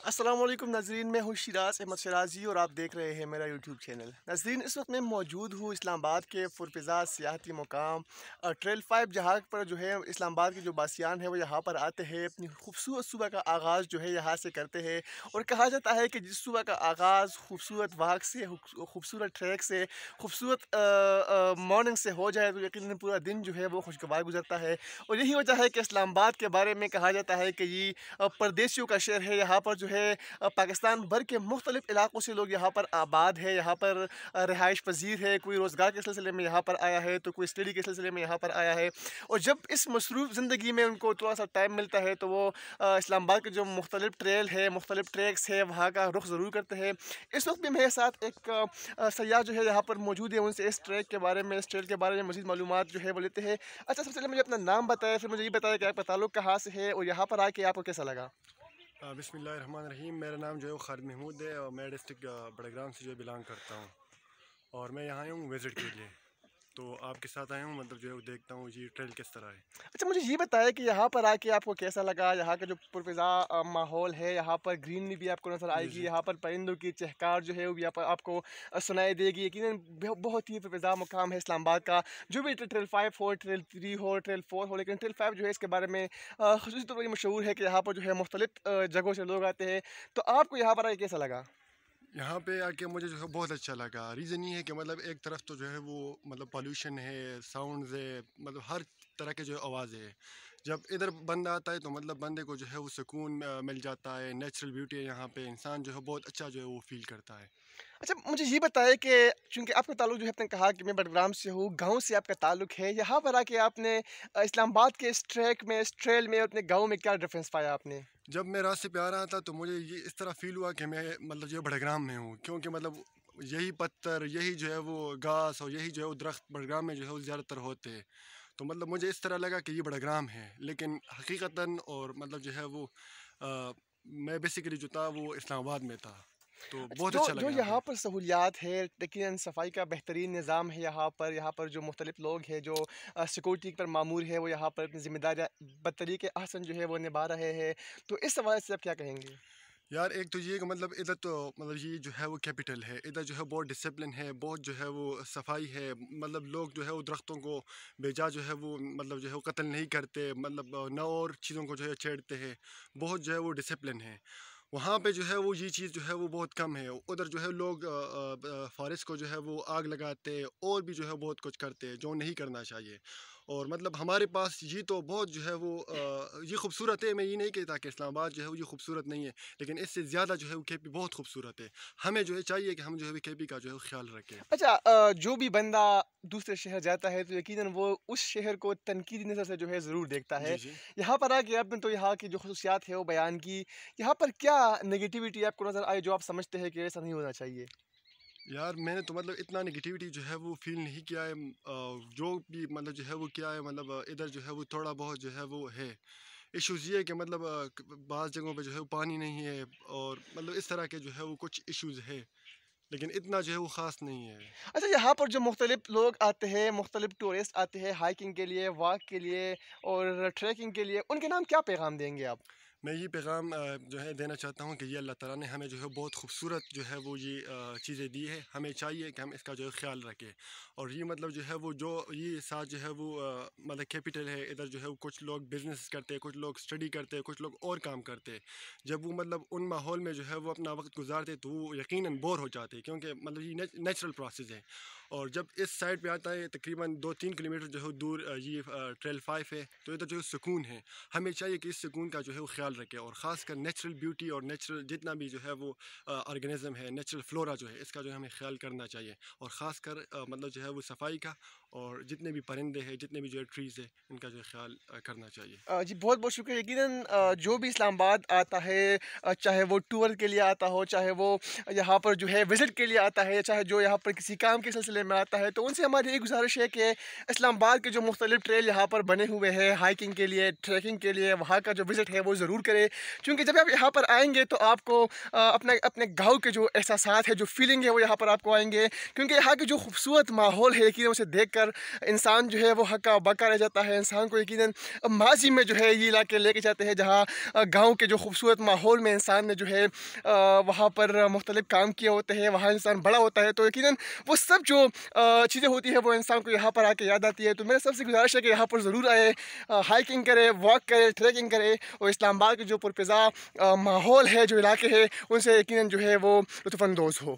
السلام علیکم ناظرین، میں ہوں شیراز احمد شرازی اور آپ دیکھ رہے ہیں میرا یوٹیوب چینل۔ ناظرین، اس وقت میں موجود ہوں اسلام آباد کے پرفضا سیاحتی مقام ٹریل 5 جہاں پر جو ہے اسلام آباد کے جو باسیان ہیں وہ یہاں پر آتے ہیں، اپنی خوبصورت صبح کا آغاز جو ہے یہاں سے کرتے ہیں۔ اور کہا جاتا ہے کہ جس صبح کا آغاز خوبصورت واک سے، خوبصورت ٹریک سے، خوبصورت مارننگ سے ہو جائے تو یقیناً پورا دن جو ہے وہ خوشگوار گزرتا ہے۔ اور یہی وجہ ہے کہ اسلام آباد کے بارے میں کہا جاتا ہے کہ یہ پردیسیوں کا شہر ہے۔ یہاں پر جو ہے پاکستان بھر کے مختلف علاقوں سے لوگ یہاں پر آباد ہے، یہاں پر رہائش پذیر ہے، کوئی روزگار کے سلسلے میں یہاں پر آیا ہے تو کوئی اسٹڈی کے سلسلے میں یہاں پر آیا ہے۔ اور جب اس مصروف زندگی میں ان کو تھوڑا سا ٹائم ملتا ہے تو وہ اسلام آباد کے جو مختلف ٹریل ہے، مختلف ٹریکس ہے، وہاں کا رخ ضرور کرتے ہیں۔ اس وقت بھی میرے ساتھ ایک سیاح جو ہے یہاں پر موجود ہے، ان سے اس ٹریک کے بارے میں، اس ٹریل کے بارے میں مزید معلومات جو ہے وہ لیتے ہیں۔ اچھا، سب سے پہلے مجھے اپنا نام بتائیں، پھر مجھے یہ بتائیں کہ آپ کا تعلق کہاں سے ہے اور یہاں پر آ کے آپ کو کیسا لگا؟ بسم اللہ الرحمن الرحیم۔ میرا نام جو ہے وہ خالد محمود ہے اور میں ڈسٹرکٹ بڑگرام سے جو ہے بلانگ کرتا ہوں، اور میں یہاں آیا ہوں وزٹ کے لیے، تو آپ کے ساتھ آیا ہوں، مطلب جو ہے وہ دیکھتا ہوں یہ ٹریل کس طرح ہے۔ اچھا، مجھے یہ بتائیں کہ یہاں پر آ کے آپ کو کیسا لگا؟ یہاں کا جو پرفضا ماحول ہے، یہاں پر گرینری بھی آپ کو نظر آئے جی گی، جی یہاں پر پرندوں کی چہکار جو ہے وہ بھی آپ کو سنائی دے گی۔ یقیناً بہت ہی پرفضا مقام ہے اسلام آباد کا، جو بھی ٹریل 5 ہو، ٹریل 3 ہو، ٹریل 4 ہو، لیکن ٹریل 5 جو ہے اس کے بارے میں خصوصی طور پر یہ مشہور ہے کہ یہاں پر جو ہے مختلف جگہوں سے لوگ آتے ہیں۔ تو آپ کو یہاں پر آ کے کیسا لگا؟ یہاں پہ آ کے مجھے جو ہے بہت اچھا لگا۔ ریزن یہ ہے کہ مطلب ایک طرف تو جو ہے وہ مطلب پالوشن ہے، ساؤنڈز ہے، مطلب ہر طرح کے جو ہے آوازیں ہے۔ جب ادھر بندہ آتا ہے تو مطلب بندے کو جو ہے وہ سکون مل جاتا ہے، نیچرل بیوٹی ہے یہاں پہ، انسان جو ہے بہت اچھا جو ہے وہ فیل کرتا ہے۔ اچھا، مجھے یہ بتائیں کہ چونکہ آپ کا تعلق جو ہے، آپ نے کہا کہ میں بڈگرام سے ہوں، گاؤں سے آپ کا تعلق ہے، یہاں پر آ کے آپ نے اسلام آباد کے اس ٹریک میں، اس ٹریل میں، اپنے گاؤں میں کیا ڈفرینس پایا آپ نے؟ جب میں راستے پہ آ رہا تھا تو مجھے یہ اس طرح فیل ہوا کہ میں مطلب جو ہے بڑگرام میں ہوں، کیونکہ مطلب یہی پتھر، یہی جو ہے وہ گھاس اور یہی جو ہے وہ درخت بڑگرام میں جو ہے وہ زیادہ تر ہوتے ہیں، تو مطلب مجھے اس طرح لگا کہ یہ بڑگرام ہے، لیکن حقیقتاً اور مطلب جو ہے وہ میں بیسیکلی جو تھا وہ اسلام آباد میں تھا، تو بہت جو اچھا جو لگا یہاں پہ۔ یہاں پر سہولیات ہے، لیکن صفائی کا بہترین نظام ہے یہاں پر جو مختلف لوگ ہیں جو سیکورٹی پر مامور ہے، وہ یہاں پر اپنی ذمہ داریاں بطریق احسن جو ہے وہ نبھا رہے ہیں، تو اس حوالے سے آپ کیا کہیں گے؟ یار ایک تو یہ کہ مطلب ادھر تو مطلب یہ جو ہے وہ کیپٹل ہے، ادھر جو ہے بہت ڈسپلن ہے، بہت جو ہے وہ صفائی ہے، مطلب لوگ جو ہے وہ درختوں کو بیجا جو ہے وہ مطلب جو ہے وہ قتل نہیں کرتے، مطلب نہ اور چیزوں کو جو ہے چھیڑتے ہیں، بہت جو ہے وہ ڈسپلن ہے۔ وہاں پہ جو ہے وہ یہ چیز جو ہے وہ بہت کم ہے، ادھر جو ہے لوگ فارسٹ کو جو ہے وہ آگ لگاتے اور بھی جو ہے بہت کچھ کرتے جو نہیں کرنا چاہیے، اور مطلب ہمارے پاس یہ تو بہت جو ہے وہ یہ خوبصورت ہے، میں یہ نہیں کہتا کہ اسلام آباد جو ہے وہ یہ خوبصورت نہیں ہے، لیکن اس سے زیادہ جو ہے وہ کے پی بہت خوبصورت ہے۔ ہمیں جو ہے چاہیے کہ ہم جو ہے کے پی کا جو ہے وہ خیال رکھیں۔ اچھا، جو بھی بندہ دوسرے شہر جاتا ہے تو یقیناً وہ اس شہر کو تنقیدی نظر سے جو ہے ضرور دیکھتا ہے۔ جی جی یہاں پر آ کے آپ نے تو یہاں کی جو خصوصیات ہے وہ بیان کی، یہاں پر کیا نگیٹیوٹی آپ کو نظر آئی جو آپ سمجھتے ہیں کہ ایسا نہیں ہونا چاہیے؟ یار میں نے تو مطلب اتنا نگیٹیوٹی جو ہے وہ فیل نہیں کیا ہے، جو بھی مطلب جو ہے وہ کیا ہے، مطلب ادھر جو ہے وہ تھوڑا بہت جو ہے وہ ہے ایشوز، یہ ہے کہ مطلب بعض جگہوں پہ جو ہے وہ پانی نہیں ہے، اور مطلب اس طرح کے جو ہے وہ کچھ ایشوز ہے، لیکن اتنا جو ہے وہ خاص نہیں ہے۔ اچھا، یہاں پر جو مختلف لوگ آتے ہیں، مختلف ٹورسٹ آتے ہیں ہائکنگ کے لیے، واک کے لیے اور ٹریکنگ کے لیے، ان کے نام کیا پیغام دیں گے آپ؟ میں یہ پیغام جو ہے دینا چاہتا ہوں کہ یہ اللہ تعالیٰ نے ہمیں جو ہے بہت خوبصورت جو ہے وہ یہ چیزیں دی ہے، ہمیں چاہیے کہ ہم اس کا جو ہے خیال رکھیں، اور یہ مطلب جو ہے وہ جو یہ ساتھ جو ہے وہ مطلب کیپٹل ہے، ادھر جو ہے وہ کچھ لوگ بزنس کرتے ہیں، کچھ لوگ اسٹڈی کرتے ہیں، کچھ لوگ اور کام کرتے ہیں، جب وہ مطلب ان ماحول میں جو ہے وہ اپنا وقت گزارتے تو وہ یقیناً بور ہو جاتے ہیں، کیونکہ مطلب یہ نیچرل پروسیس ہے، اور جب اس سائڈ پہ آتا ہے تقریباً 2-3 کلومیٹر جو ہے دور یہ ٹریل 5 ہے، تو ادھر جو ہے سکون ہے، ہمیں چاہیے کہ اس سکون کا جو ہے وہ خیال رکھے، اور خاص کر نیچرل بیوٹی اور نیچرل جتنا بھی جو ہے وہ آرگنزم ہے، نیچرل فلورا جو ہے، اس کا جو ہے ہمیں خیال کرنا چاہیے، اور خاص کر مطلب جو ہے وہ صفائی کا، اور جتنے بھی پرندے ہیں، جتنے بھی جو ہے ٹریز ہے، ان کا جو ہے خیال کرنا چاہیے۔ جی، بہت بہت شکریہ۔ یقیناً جو بھی اسلام آباد آتا ہے، چاہے وہ ٹور کے لیے آتا ہو، چاہے وہ یہاں پر جو ہے وزٹ کے لیے آتا ہے، یا چاہے جو یہاں پر کسی کام کے سلسلے میں آتا ہے، تو ان سے ہماری یہ گزارش ہے کہ اسلام آباد کے جو مختلف ٹریل یہاں پر بنے ہوئے ہیں ہائکنگ کے لیے، ٹریکنگ کے لیے، وہاں کا جو وزٹ ہے وہ ضرور ضرور کرے، کیونکہ جب آپ یہاں پر آئیں گے تو آپ کو اپنے گاؤں کے جو احساسات ہے، جو فیلنگ ہے، وہ یہاں پر آپ کو آئیں گے، کیونکہ یہاں کے جو خوبصورت ماحول ہے یقیناً اسے دیکھ کر انسان جو ہے وہ ہکا بکا رہ جاتا ہے. انسان کو یقیناً ماضی میں جو ہے یہ علاقے لے کے جاتے ہیں جہاں گاؤں کے جو خوبصورت ماحول میں انسان نے جو ہے وہاں پر مختلف کام کیے ہوتے ہیں، وہاں انسان بڑا ہوتا ہے، تو یقیناً وہ سب جو چیزیں ہوتی ہیں وہ انسان کو یہاں پر آ کے یاد آتی ہے. تو میرے سب سے گزارش ہے کہ یہاں پر ضرور آئے، ہائکنگ کرے، واک کرے، ٹریکنگ کرے، اور اسلام آباد کے جو پرفضا ماحول ہے، جو علاقے ہیں، ان سے یقیناً جو ہے وہ لطف اندوز ہو.